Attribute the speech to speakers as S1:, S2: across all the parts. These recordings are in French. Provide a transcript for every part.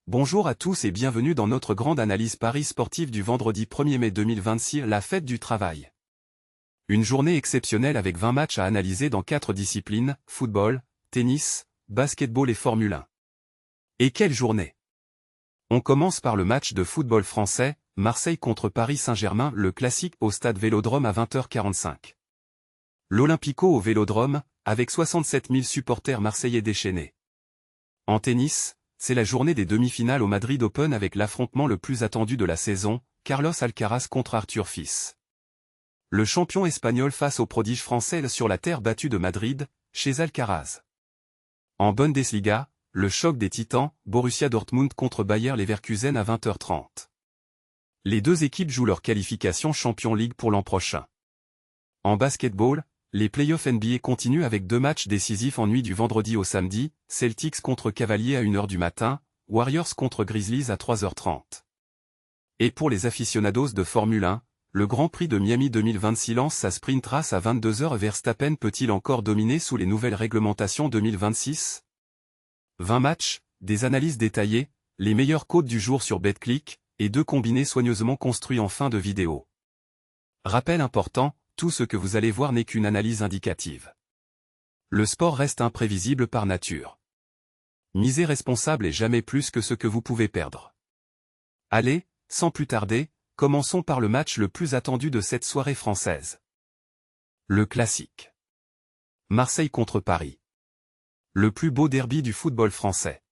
S1: Bonjour à tous et bienvenue dans notre grande analyse Paris sportive du vendredi 1er mai 2026, la fête du travail. Une journée exceptionnelle avec 20 matchs à analyser dans 4 disciplines, football, tennis, basketball et Formule 1. Et quelle journée! On commence par le match de football français, Marseille contre Paris Saint-Germain, le classique au stade Vélodrome à 20h45. L'Olympico au Vélodrome, avec 67 000 supporters marseillais déchaînés. En tennis, c'est la journée des demi-finales au Madrid Open avec l'affrontement le plus attendu de la saison, Carlos Alcaraz contre Arthur Fils. Le champion espagnol face au prodige français sur la terre battue de Madrid, chez Alcaraz. En Bundesliga, le choc des titans, Borussia Dortmund contre Bayer Leverkusen à 20h30. Les deux équipes jouent leur qualification Champions League pour l'an prochain. En basketball, les playoffs NBA continuent avec 2 matchs décisifs en nuit du vendredi au samedi, Celtics contre Cavaliers à 1h du matin, Warriors contre Grizzlies à 3h30. Et pour les aficionados de Formule 1, le Grand Prix de Miami 2026 lance sa sprint race à 22h. Verstappen peut-il encore dominer sous les nouvelles réglementations 2026? 20 matchs, des analyses détaillées, les meilleures cotes du jour sur BetClick, et 2 combinés soigneusement construits en fin de vidéo. Rappel important, tout ce que vous allez voir n'est qu'une analyse indicative. Le sport reste imprévisible par nature. Misez responsable et jamais plus que ce que vous pouvez perdre. Allez, sans plus tarder, commençons par le match le plus attendu de cette soirée française. Le classique. Marseille contre Paris. Le plus beau derby du football français.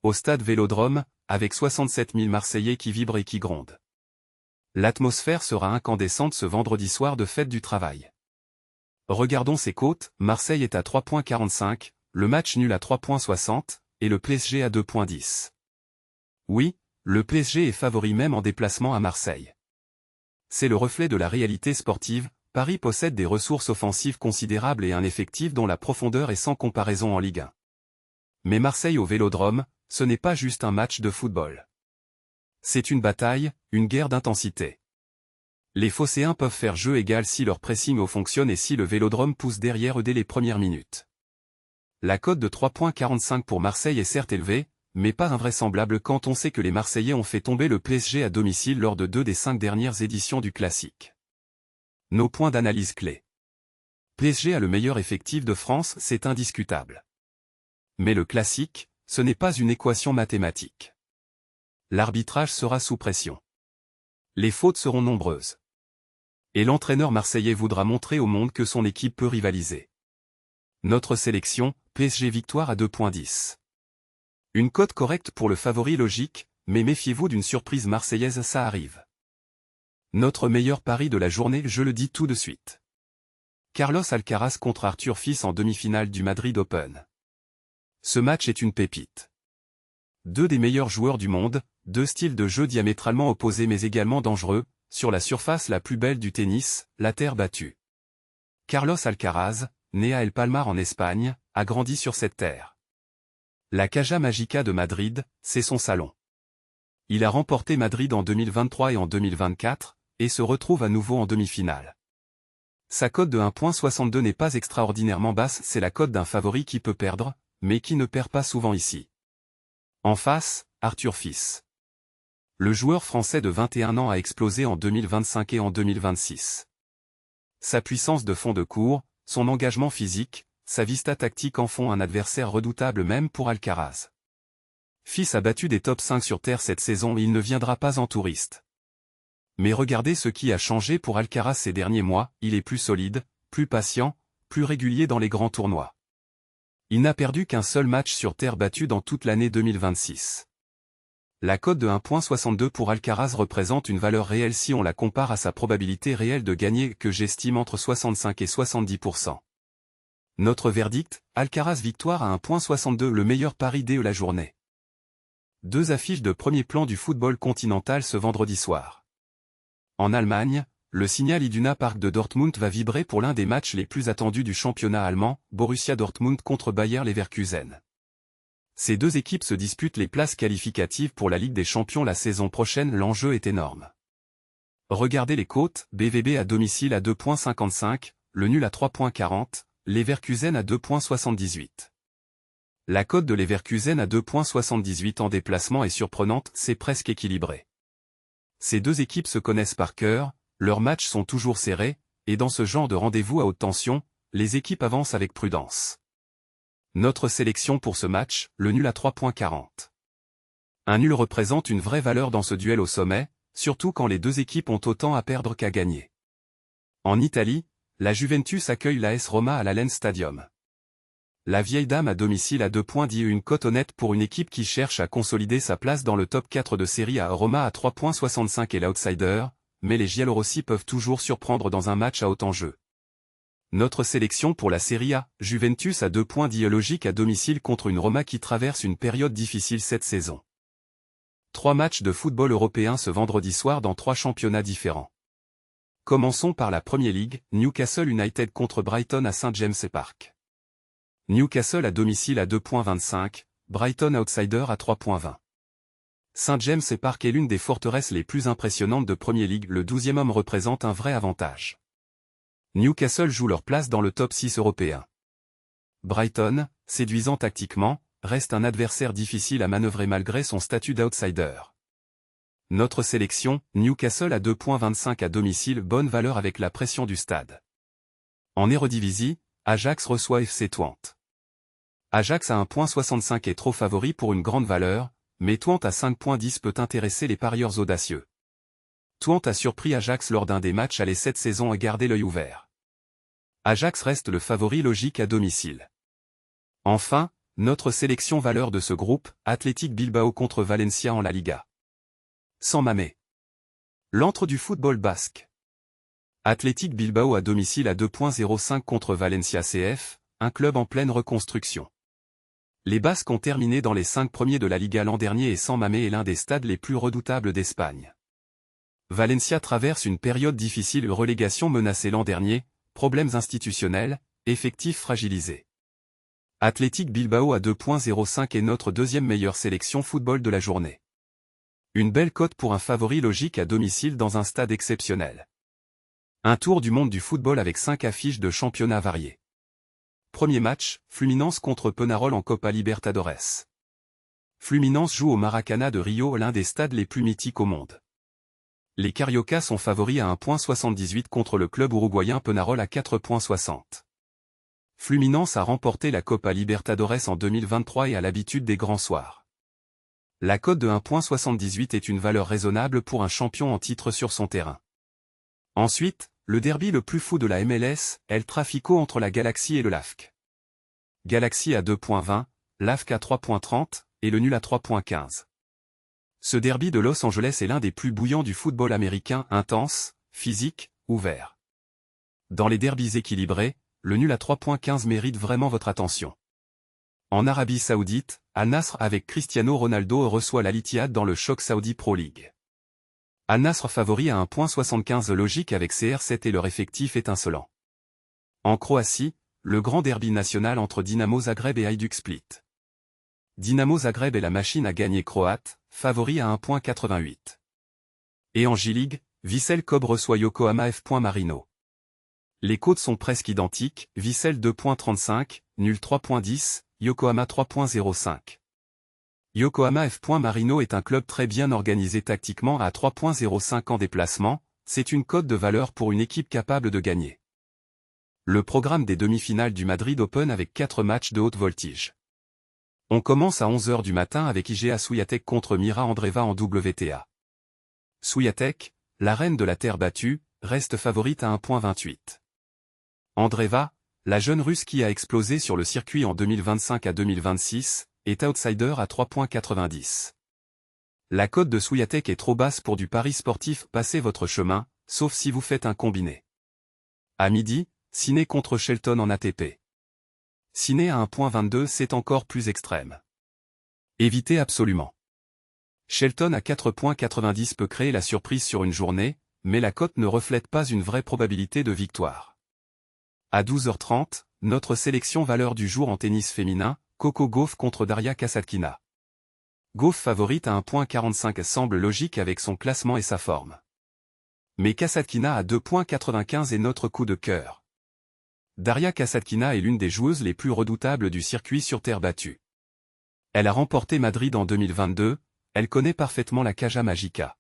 S1: Au stade Vélodrome, avec 67 000 Marseillais qui vibrent et qui grondent. L'atmosphère sera incandescente ce vendredi soir de fête du travail. Regardons ses cotes, Marseille est à 3,45, le match nul à 3,60, et le PSG à 2,10. Oui, le PSG est favori même en déplacement à Marseille. C'est le reflet de la réalité sportive, Paris possède des ressources offensives considérables et un effectif dont la profondeur est sans comparaison en Ligue 1. Mais Marseille au Vélodrome, ce n'est pas juste un match de football. C'est une bataille, une guerre d'intensité. Les Phocéens peuvent faire jeu égal si leur pressing fonctionne et si le Vélodrome pousse derrière eux dès les premières minutes. La cote de 3,45 pour Marseille est certes élevée, mais pas invraisemblable quand on sait que les Marseillais ont fait tomber le PSG à domicile lors de 2 des 5 dernières éditions du classique. Nos points d'analyse clés. PSG a le meilleur effectif de France, c'est indiscutable. Mais le classique, ce n'est pas une équation mathématique. L'arbitrage sera sous pression. Les fautes seront nombreuses. Et l'entraîneur marseillais voudra montrer au monde que son équipe peut rivaliser. Notre sélection, PSG victoire à 2,10. Une cote correcte pour le favori logique, mais méfiez-vous d'une surprise marseillaise, ça arrive. Notre meilleur pari de la journée, je le dis tout de suite. Carlos Alcaraz contre Arthur Fils en demi-finale du Madrid Open. Ce match est une pépite. 2 des meilleurs joueurs du monde, 2 styles de jeu diamétralement opposés mais également dangereux, sur la surface la plus belle du tennis, la terre battue. Carlos Alcaraz, né à El Palmar en Espagne, a grandi sur cette terre. La Caja Mágica de Madrid, c'est son salon. Il a remporté Madrid en 2023 et en 2024, et se retrouve à nouveau en demi-finale. Sa cote de 1,62 n'est pas extraordinairement basse, c'est la cote d'un favori qui peut perdre, mais qui ne perd pas souvent ici. En face, Arthur Fils. Le joueur français de 21 ans a explosé en 2025 et en 2026. Sa puissance de fond de court, son engagement physique, sa vista tactique en font un adversaire redoutable même pour Alcaraz. Fils a battu des top 5 sur terre cette saison et il ne viendra pas en touriste. Mais regardez ce qui a changé pour Alcaraz ces derniers mois, il est plus solide, plus patient, plus régulier dans les grands tournois. Il n'a perdu qu'un seul match sur terre battue dans toute l'année 2026. La cote de 1,62 pour Alcaraz représente une valeur réelle si on la compare à sa probabilité réelle de gagner que j'estime entre 65 et 70%. Notre verdict, Alcaraz victoire à 1,62, le meilleur pari de la journée. 2 affiches de premier plan du football continental ce vendredi soir. En Allemagne, le Signal Iduna Park de Dortmund va vibrer pour l'un des matchs les plus attendus du championnat allemand, Borussia Dortmund contre Bayer Leverkusen. Ces 2 équipes se disputent les places qualificatives pour la Ligue des Champions la saison prochaine, l'enjeu est énorme. Regardez les cotes, BVB à domicile à 2,55, le nul à 3,40, Leverkusen à 2,78. La cote de Leverkusen à 2,78 en déplacement est surprenante, c'est presque équilibré. Ces deux équipes se connaissent par cœur, leurs matchs sont toujours serrés, et dans ce genre de rendez-vous à haute tension, les équipes avancent avec prudence. Notre sélection pour ce match, le nul à 3,40. Un nul représente une vraie valeur dans ce duel au sommet, surtout quand les deux équipes ont autant à perdre qu'à gagner. En Italie, la Juventus accueille l'AS Roma à l'Allianz Stadium. La vieille dame à domicile à 2 points dit une cote honnête pour une équipe qui cherche à consolider sa place dans le top 4 de série à Roma à 3,65 et l'outsider, mais les giallorossi peuvent toujours surprendre dans un match à haut enjeu. Notre sélection pour la Serie A, Juventus à 2 points dit logique à domicile contre une Roma qui traverse une période difficile cette saison. 3 matchs de football européen ce vendredi soir dans 3 championnats différents. Commençons par la Premier League, Newcastle United contre Brighton à St James Park. Newcastle à domicile à 2,25, Brighton outsider à 3,20. St James Park est l'une des forteresses les plus impressionnantes de Premier League, le 12e homme représente un vrai avantage. Newcastle joue leur place dans le top 6 européen. Brighton, séduisant tactiquement, reste un adversaire difficile à manœuvrer malgré son statut d'outsider. Notre sélection, Newcastle à 2,25 à domicile, bonne valeur avec la pression du stade. En Eredivisie, Ajax reçoit FC Twente. Ajax à 1,65 est trop favori pour une grande valeur, mais Twente à 5,10 peut intéresser les parieurs audacieux. Twente a surpris Ajax lors d'un des matchs aller cette saison et gardé l'œil ouvert. Ajax reste le favori logique à domicile. Enfin, notre sélection valeur de ce groupe, Athletic Bilbao contre Valencia en La Liga. Sans Mamé. L'antre du football basque. Athletic Bilbao à domicile à 2,05 contre Valencia CF, un club en pleine reconstruction. Les Basques ont terminé dans les 5 premiers de la Liga l'an dernier et San Mamé est l'un des stades les plus redoutables d'Espagne. Valencia traverse une période difficile, relégation menacée l'an dernier, problèmes institutionnels, effectifs fragilisés. Athletic Bilbao à 2,05 est notre deuxième meilleure sélection football de la journée. Une belle cote pour un favori logique à domicile dans un stade exceptionnel. Un tour du monde du football avec 5 affiches de championnats variés. Premier match, Fluminense contre Peñarol en Copa Libertadores. Fluminense joue au Maracanã de Rio, l'un des stades les plus mythiques au monde. Les Cariocas sont favoris à 1,78 contre le club uruguayen Peñarol à 4,60. Fluminense a remporté la Copa Libertadores en 2023 et a l'habitude des grands soirs. La cote de 1,78 est une valeur raisonnable pour un champion en titre sur son terrain. Ensuite, le derby le plus fou de la MLS, El Tráfico entre la Galaxy et le LASK. Galaxy à 2,20, LASK à 3,30, et le nul à 3,15. Ce derby de Los Angeles est l'un des plus bouillants du football américain, intense, physique, ouvert. Dans les derbys équilibrés, le nul à 3,15 mérite vraiment votre attention. En Arabie Saoudite, Al-Nasr avec Cristiano Ronaldo reçoit l'Al-Ittihad dans le choc Saudi Pro League. Al-Nasr favori à 1,75 logique avec CR7 et leur effectif étincelant. En Croatie, le grand derby national entre Dinamo Zagreb et Hajduk Split. Dinamo Zagreb est la machine à gagner croate, favori à 1,88. Et en J-League, Vissel Kobe reçoit Yokohama F. Marino. Les cotes sont presque identiques, Vissel 2,35, nul 3,10, Yokohama 3,05. Yokohama F. Marino est un club très bien organisé tactiquement à 3,05 en déplacement, c'est une cote de valeur pour une équipe capable de gagner. Le programme des demi-finales du Madrid Open avec 4 matchs de haute voltige. On commence à 11h du matin avec IGA Swiatek contre Mira Andreeva en WTA. Swiatek, la reine de la terre battue, reste favorite à 1,28. Andreeva, la jeune russe qui a explosé sur le circuit en 2025 à 2026, est outsider à 3,90. La cote de Swiatek est trop basse pour du pari sportif, passez votre chemin, sauf si vous faites un combiné. À midi, Sinner contre Shelton en ATP. Sinner à 1,22 c'est encore plus extrême. Évitez absolument. Shelton à 4,90 peut créer la surprise sur une journée, mais la cote ne reflète pas une vraie probabilité de victoire. À 12h30, notre sélection valeur du jour en tennis féminin, Coco Gauff contre Daria Kasatkina. Gauff favorite à 1,45 semble logique avec son classement et sa forme. Mais Kasatkina à 2,95 est notre coup de cœur. Daria Kasatkina est l'une des joueuses les plus redoutables du circuit sur terre battue. Elle a remporté Madrid en 2022, elle connaît parfaitement la Caja Mágica.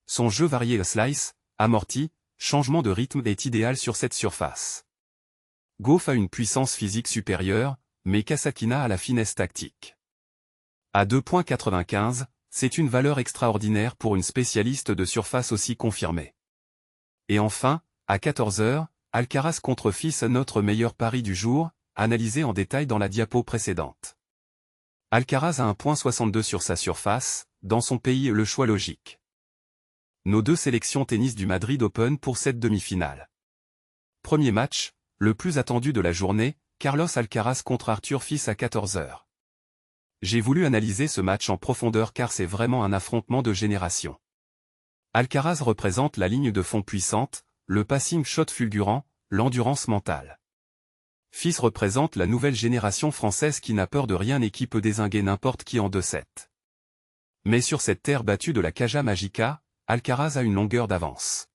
S1: Son jeu varié slice, amorti, changement de rythme est idéal sur cette surface. Gauff a une puissance physique supérieure, mais Kasatkina a la finesse tactique. À 2,95, c'est une valeur extraordinaire pour une spécialiste de surface aussi confirmée. Et enfin, à 14h, Alcaraz contre Fils, notre meilleur pari du jour, analysé en détail dans la diapo précédente. Alcaraz a 1,62 sur sa surface, dans son pays le choix logique. Nos deux sélections tennis du Madrid Open pour cette demi-finale. Premier match, le plus attendu de la journée, Carlos Alcaraz contre Arthur Fils à 14h. J'ai voulu analyser ce match en profondeur car c'est vraiment un affrontement de génération. Alcaraz représente la ligne de fond puissante, le passing shot fulgurant, l'endurance mentale. Fils représente la nouvelle génération française qui n'a peur de rien et qui peut dézinguer n'importe qui en 2-7. Mais sur cette terre battue de la Caja Mágica, Alcaraz a une longueur d'avance.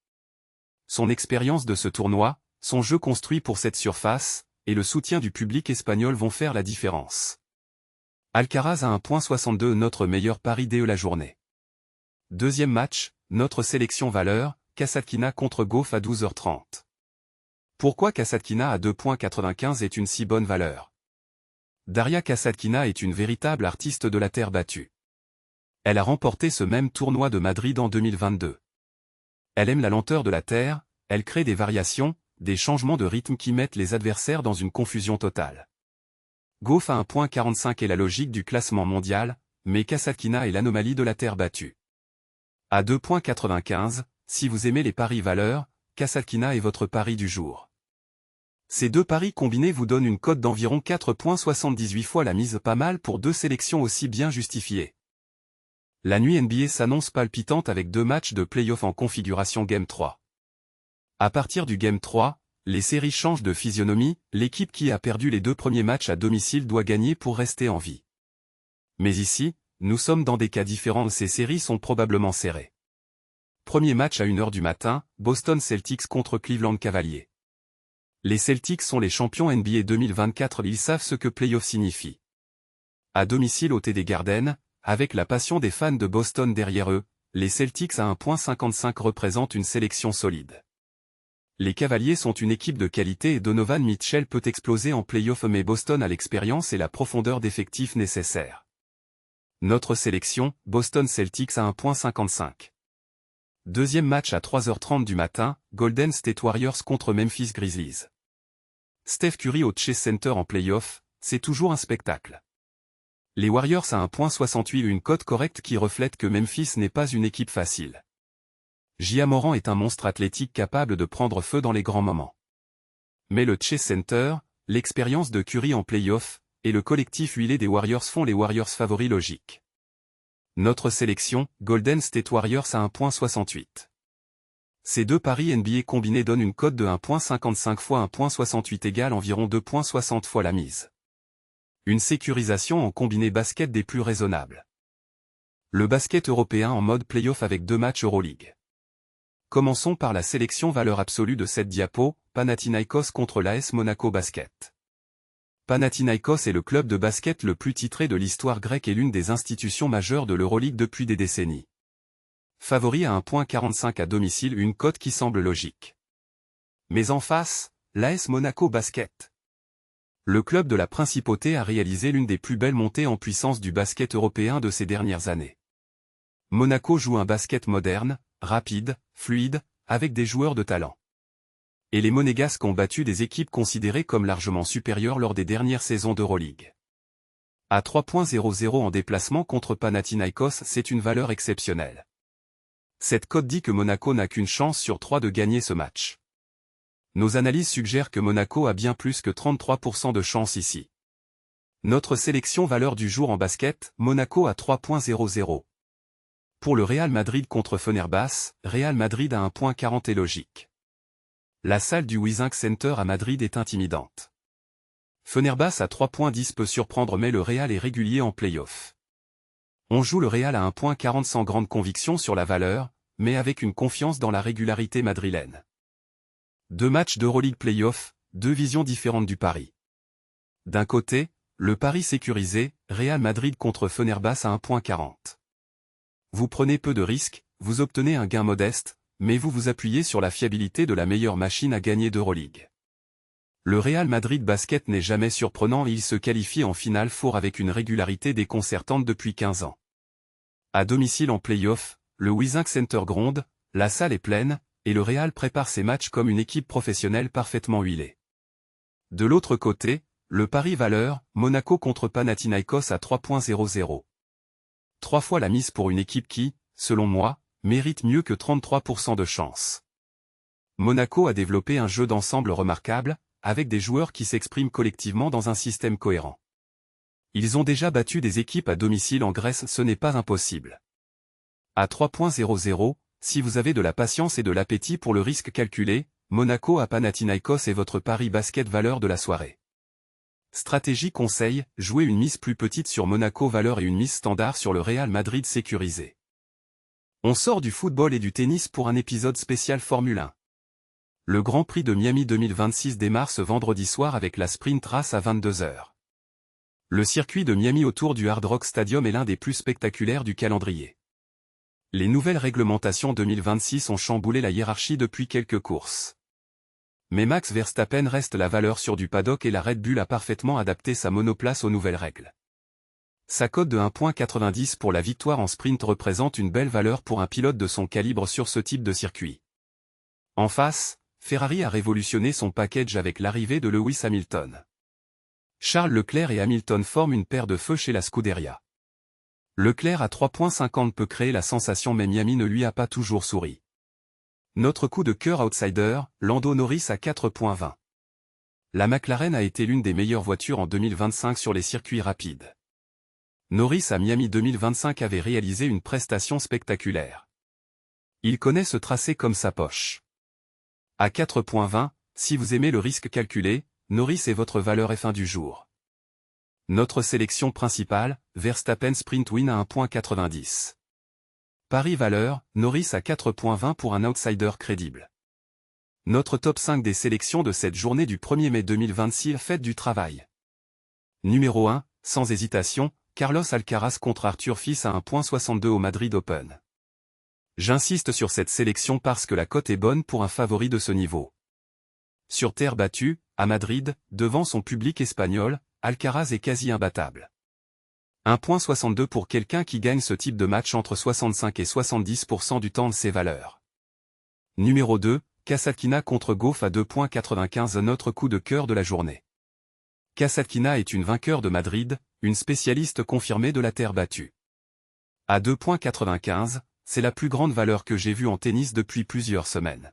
S1: Son expérience de ce tournoi, son jeu construit pour cette surface, et le soutien du public espagnol vont faire la différence. Alcaraz a 1,62 notre meilleur pari dès la journée. Deuxième match, notre sélection valeur, Kasatkina contre Gauff à 12h30. Pourquoi Kasatkina à 2,95 est une si bonne valeur? Daria Kasatkina est une véritable artiste de la terre battue. Elle a remporté ce même tournoi de Madrid en 2022. Elle aime la lenteur de la terre, elle crée des variations, des changements de rythme qui mettent les adversaires dans une confusion totale. Gauff a 1,45 est la logique du classement mondial, mais Kasatkina est l'anomalie de la terre battue. À 2,95, si vous aimez les paris valeurs, Kasatkina est votre pari du jour. Ces deux paris combinés vous donnent une cote d'environ 4,78 fois la mise, pas mal pour deux sélections aussi bien justifiées. La nuit NBA s'annonce palpitante avec deux matchs de play-off en configuration Game 3. À partir du Game 3, les séries changent de physionomie, l'équipe qui a perdu les deux premiers matchs à domicile doit gagner pour rester en vie. Mais ici, nous sommes dans des cas différents, ces séries sont probablement serrées. Premier match à 1h du matin, Boston Celtics contre Cleveland Cavaliers. Les Celtics sont les champions NBA 2024, ils savent ce que playoff signifie. À domicile au TD Garden, avec la passion des fans de Boston derrière eux, les Celtics à 1,55 représentent une sélection solide. Les Cavaliers sont une équipe de qualité et Donovan Mitchell peut exploser en play-off, mais Boston a l'expérience et la profondeur d'effectifs nécessaires. Notre sélection, Boston Celtics à 1,55. Deuxième match à 3h30 du matin, Golden State Warriors contre Memphis Grizzlies. Steph Curry au Chase Center en play-off, c'est toujours un spectacle. Les Warriors à 1,68 une cote correcte qui reflète que Memphis n'est pas une équipe facile. J.A. Morant est un monstre athlétique capable de prendre feu dans les grands moments. Mais le Chase Center, l'expérience de Curry en play-off, et le collectif huilé des Warriors font les Warriors favoris logiques. Notre sélection, Golden State Warriors à 1,68. Ces deux paris NBA combinés donnent une cote de 1,55 fois 1,68 égale environ 2,60 fois la mise. Une sécurisation en combiné basket des plus raisonnables. Le basket européen en mode play-off avec deux matchs Euroleague. Commençons par la sélection valeur absolue de cette diapo, Panathinaikos contre l'AS Monaco Basket. Panathinaikos est le club de basket le plus titré de l'histoire grecque et l'une des institutions majeures de l'Euroleague depuis des décennies. Favori à 1,45 à domicile, une cote qui semble logique. Mais en face, l'AS Monaco Basket. Le club de la Principauté a réalisé l'une des plus belles montées en puissance du basket européen de ces dernières années. Monaco joue un basket moderne, rapide, fluide, avec des joueurs de talent. Et les Monégasques ont battu des équipes considérées comme largement supérieures lors des dernières saisons d'Euroleague. À 3,00 en déplacement contre Panathinaikos, c'est une valeur exceptionnelle. Cette cote dit que Monaco n'a qu'une chance sur 3 de gagner ce match. Nos analyses suggèrent que Monaco a bien plus que 33% de chance ici. Notre sélection valeur du jour en basket, Monaco à 3,00. Pour le Real Madrid contre Fenerbahçe, Real Madrid à 1,40 est logique. La salle du Wizink Center à Madrid est intimidante. Fenerbahçe à 3,10 peut surprendre, mais le Real est régulier en play-off. On joue le Real à 1,40 sans grande conviction sur la valeur, mais avec une confiance dans la régularité madrilène. Deux matchs d'Euroleague play-off, deux visions différentes du pari. D'un côté, Le pari sécurisé, Real Madrid contre Fenerbahçe à 1,40. Vous prenez peu de risques, vous obtenez un gain modeste, mais vous vous appuyez sur la fiabilité de la meilleure machine à gagner d'Euroleague. Le Real Madrid Basket n'est jamais surprenant et il se qualifie en finale four avec une régularité déconcertante depuis 15 ans. À domicile en play-off, le Wizink Center gronde, la salle est pleine, et le Real prépare ses matchs comme une équipe professionnelle parfaitement huilée. De l'autre côté, le pari valeur, Monaco contre Panathinaikos à 3,00. 3 fois la mise pour une équipe qui, selon moi, mérite mieux que 33% de chance. Monaco a développé un jeu d'ensemble remarquable, avec des joueurs qui s'expriment collectivement dans un système cohérent. Ils ont déjà battu des équipes à domicile en Grèce, ce n'est pas impossible. À 3,00, si vous avez de la patience et de l'appétit pour le risque calculé, Monaco à Panathinaikos est votre pari basket valeur de la soirée. Stratégie conseil, jouez une mise plus petite sur Monaco valeur et une mise standard sur le Real Madrid sécurisé. On sort du football et du tennis pour un épisode spécial Formule 1. Le Grand Prix de Miami 2026 démarre ce vendredi soir avec la sprint race à 22h. Le circuit de Miami autour du Hard Rock Stadium est l'un des plus spectaculaires du calendrier. Les nouvelles réglementations 2026 ont chamboulé la hiérarchie depuis quelques courses. Mais Max Verstappen reste la valeur sûre du paddock et la Red Bull a parfaitement adapté sa monoplace aux nouvelles règles. Sa cote de 1,90 pour la victoire en sprint représente une belle valeur pour un pilote de son calibre sur ce type de circuit. En face, Ferrari a révolutionné son package avec l'arrivée de Lewis Hamilton. Charles Leclerc et Hamilton forment une paire de feu chez la Scuderia. Leclerc à 3,50 peut créer la sensation mais Miami ne lui a pas toujours souri. Notre coup de cœur outsider, Lando Norris à 4,20. La McLaren a été l'une des meilleures voitures en 2025 sur les circuits rapides. Norris à Miami 2025 avait réalisé une prestation spectaculaire. Il connaît ce tracé comme sa poche. À 4,20, si vous aimez le risque calculé, Norris est votre valeur F1 du jour. Notre sélection principale, Verstappen Sprint Win à 1,90. Pari valeur, Norris à 4,20 pour un outsider crédible. Notre top 5 des sélections de cette journée du 1er mai 2026 fête du travail. Numéro 1, sans hésitation, Carlos Alcaraz contre Arthur Fils à 1,62 au Madrid Open. J'insiste sur cette sélection parce que la cote est bonne pour un favori de ce niveau. Sur terre battue, à Madrid, devant son public espagnol, Alcaraz est quasi imbattable. 1,62 pour quelqu'un qui gagne ce type de match entre 65 et 70% du temps de ses valeurs. Numéro 2, Kasatkina contre Gauff à 2,95 notre coup de cœur de la journée. Kasatkina est une vainqueur de Madrid, une spécialiste confirmée de la terre battue. À 2,95, c'est la plus grande valeur que j'ai vue en tennis depuis plusieurs semaines.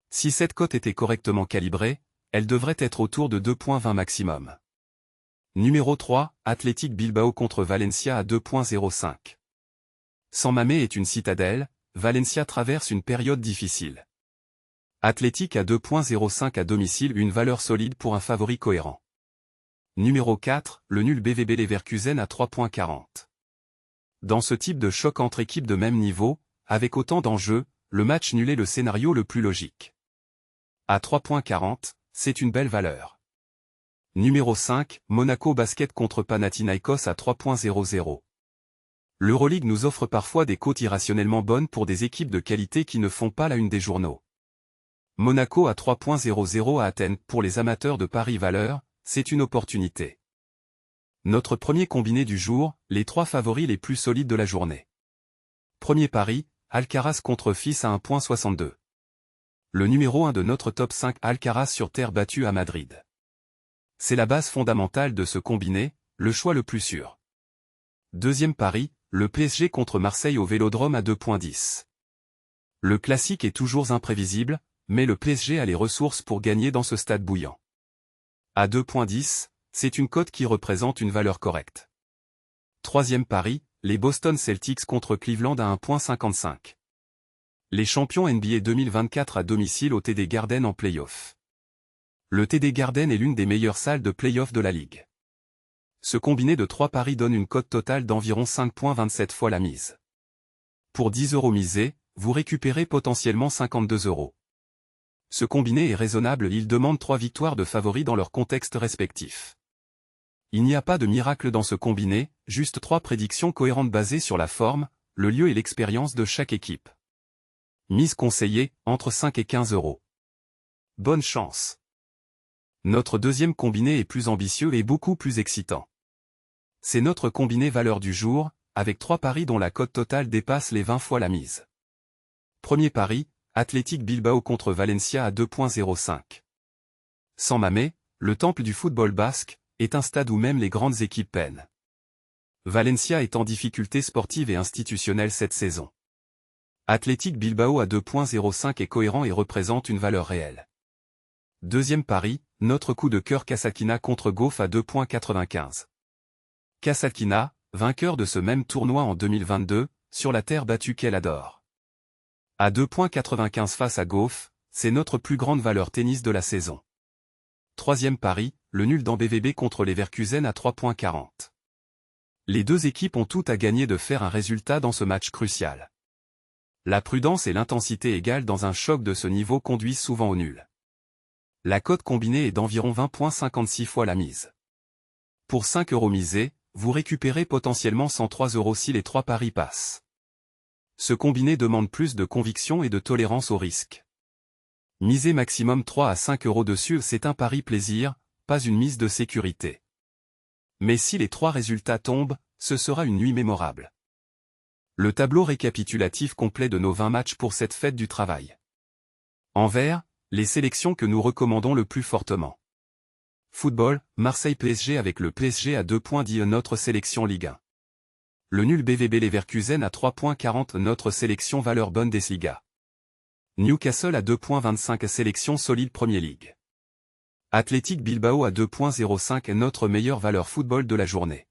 S1: Si cette cote était correctement calibrée, elle devrait être autour de 2,20 maximum. Numéro 3, Athletic Bilbao contre Valencia à 2,05. San Mamés est une citadelle, Valencia traverse une période difficile. Athletic à 2,05 à domicile, une valeur solide pour un favori cohérent. Numéro 4, le nul BVB Leverkusen à 3,40. Dans ce type de choc entre équipes de même niveau, avec autant d'enjeux, le match nul est le scénario le plus logique. À 3,40, c'est une belle valeur. Numéro 5, Monaco Basket contre Panathinaikos à 3,00. L'Euroleague nous offre parfois des cotes irrationnellement bonnes pour des équipes de qualité qui ne font pas la une des journaux. Monaco à 3,00 à Athènes, pour les amateurs de paris valeur, c'est une opportunité. Notre premier combiné du jour, les 3 favoris les plus solides de la journée. Premier pari, Alcaraz contre Fils à 1,62. Le numéro 1 de notre top 5, Alcaraz sur terre battue à Madrid. C'est la base fondamentale de ce combiné, le choix le plus sûr. Deuxième pari, le PSG contre Marseille au Vélodrome à 2,10. Le classique est toujours imprévisible, mais le PSG a les ressources pour gagner dans ce stade bouillant. À 2,10, c'est une cote qui représente une valeur correcte. Troisième pari, les Boston Celtics contre Cleveland à 1,55. Les champions NBA 2024 à domicile au TD Garden en play-off. Le TD Garden est l'une des meilleures salles de play-off de la ligue. Ce combiné de 3 paris donne une cote totale d'environ 5,27 fois la mise. Pour 10 € misés, vous récupérez potentiellement 52 €. Ce combiné est raisonnable, il demande 3 victoires de favoris dans leur contexte respectif. Il n'y a pas de miracle dans ce combiné, juste 3 prédictions cohérentes basées sur la forme, le lieu et l'expérience de chaque équipe. Mise conseillée, entre 5 et 15 €. Bonne chance. Notre deuxième combiné est plus ambitieux et beaucoup plus excitant. C'est notre combiné valeur du jour, avec 3 paris dont la cote totale dépasse les 20 fois la mise. Premier pari, Athletic Bilbao contre Valencia à 2,05. San Mamés, le temple du football basque, est un stade où même les grandes équipes peinent. Valencia est en difficulté sportive et institutionnelle cette saison. Athletic Bilbao à 2,05 est cohérent et représente une valeur réelle. Deuxième pari, notre coup de cœur Kasatkina contre Goff à 2,95. Kasatkina, vainqueur de ce même tournoi en 2022, sur la terre battue qu'elle adore. À 2,95 face à Goff, c'est notre plus grande valeur tennis de la saison. Troisième pari, le nul dans BVB contre Leverkusen à 3,40. Les deux équipes ont tout à gagner de faire un résultat dans ce match crucial. La prudence et l'intensité égale dans un choc de ce niveau conduisent souvent au nul. La cote combinée est d'environ 20,56 fois la mise. Pour 5 € misés, vous récupérez potentiellement 103 € si les 3 paris passent. Ce combiné demande plus de conviction et de tolérance au risque. Miser maximum 3 à 5 € dessus, c'est un pari plaisir, pas une mise de sécurité. Mais si les 3 résultats tombent, ce sera une nuit mémorable. Le tableau récapitulatif complet de nos 20 matchs pour cette fête du travail. En vert, les sélections que nous recommandons le plus fortement. Football, Marseille-PSG avec le PSG à 2,10 notre sélection Ligue 1. Le nul BVB Leverkusen à 3,40 notre sélection valeur Bundesliga. Newcastle à 2,25 sélection solide Premier League. Athletic Bilbao à 2,05 notre meilleure valeur football de la journée.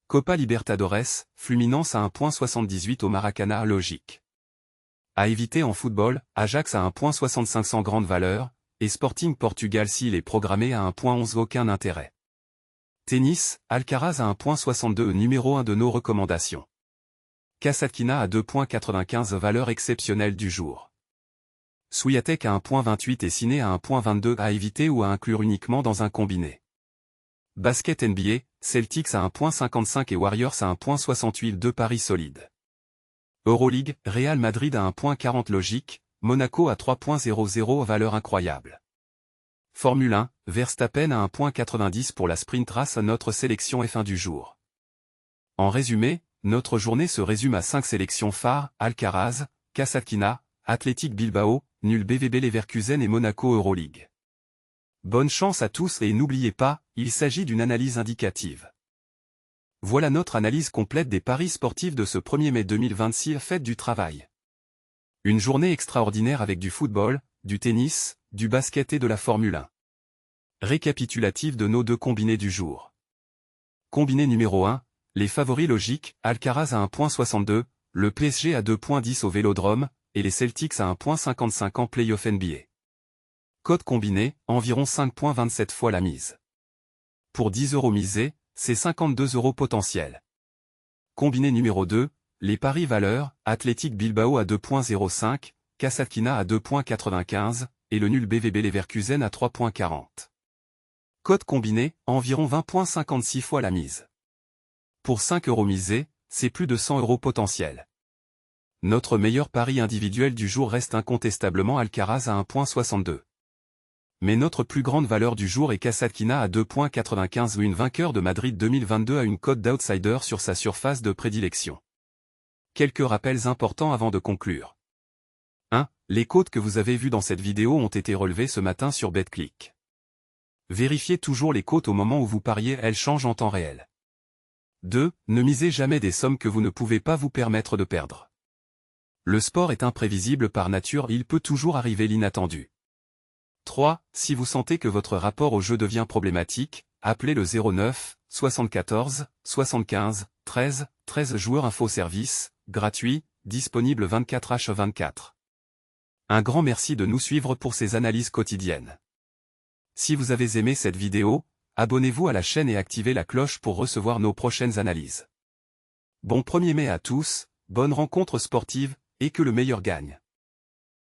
S1: Copa Libertadores, Fluminense à 1,78 au Maracanã logique. À éviter en football, Ajax à 1,65 sans grande valeur, et Sporting Portugal s'il est programmé à 1,11 aucun intérêt. Tennis, Alcaraz à 1,62 numéro 1 de nos recommandations. Kasatkina à 2,95 valeur exceptionnelle du jour. Swiatek à 1,28 et Ciné à 1,22 à éviter ou à inclure uniquement dans un combiné. Basket NBA, Celtics à 1,55 et Warriors à 1,68 deux paris solides. Euroleague, Real Madrid à 1,40 logique, Monaco à 3,00 valeur incroyable. Formule 1, Verstappen à 1,90 pour la sprint race à notre sélection F1 du jour. En résumé, notre journée se résume à 5 sélections phares, Alcaraz, Kasatkina, Athletic Bilbao, nul BVB Leverkusen et Monaco Euroleague. Bonne chance à tous et n'oubliez pas, il s'agit d'une analyse indicative. Voilà notre analyse complète des paris sportifs de ce 1er mai 2026 fête du travail. Une journée extraordinaire avec du football, du tennis, du basket et de la Formule 1. Récapitulatif de nos 2 combinés du jour. Combiné numéro 1, les favoris logiques, Alcaraz à 1,62, le PSG à 2,10 au Vélodrome, et les Celtics à 1,55 en Playoff NBA. Cote combinée, environ 5,27 fois la mise. Pour 10 € misés, c'est 52 € potentiels. Combiné numéro 2, les paris valeurs, Athletic Bilbao à 2,05, Kasatkina à 2,95, et le nul BVB Leverkusen à 3,40. Cote combinée, environ 20,56 fois la mise. Pour 5 € misés, c'est plus de 100 € potentiels. Notre meilleur pari individuel du jour reste incontestablement Alcaraz à 1,62. Mais notre plus grande valeur du jour est Kasatkina à 2,95 ou une vainqueur de Madrid 2022 à une cote d'outsider sur sa surface de prédilection. Quelques rappels importants avant de conclure. 1. Les cotes que vous avez vues dans cette vidéo ont été relevées ce matin sur BetClick. Vérifiez toujours les cotes au moment où vous pariez, elles changent en temps réel. 2. Ne misez jamais des sommes que vous ne pouvez pas vous permettre de perdre. Le sport est imprévisible par nature, il peut toujours arriver l'inattendu. 3. Si vous sentez que votre rapport au jeu devient problématique, appelez le 09 74 75 13 13 joueur info service, gratuit, disponible 24h24. Un grand merci de nous suivre pour ces analyses quotidiennes. Si vous avez aimé cette vidéo, abonnez-vous à la chaîne et activez la cloche pour recevoir nos prochaines analyses. Bon 1er mai à tous, bonne rencontre sportive, et que le meilleur gagne.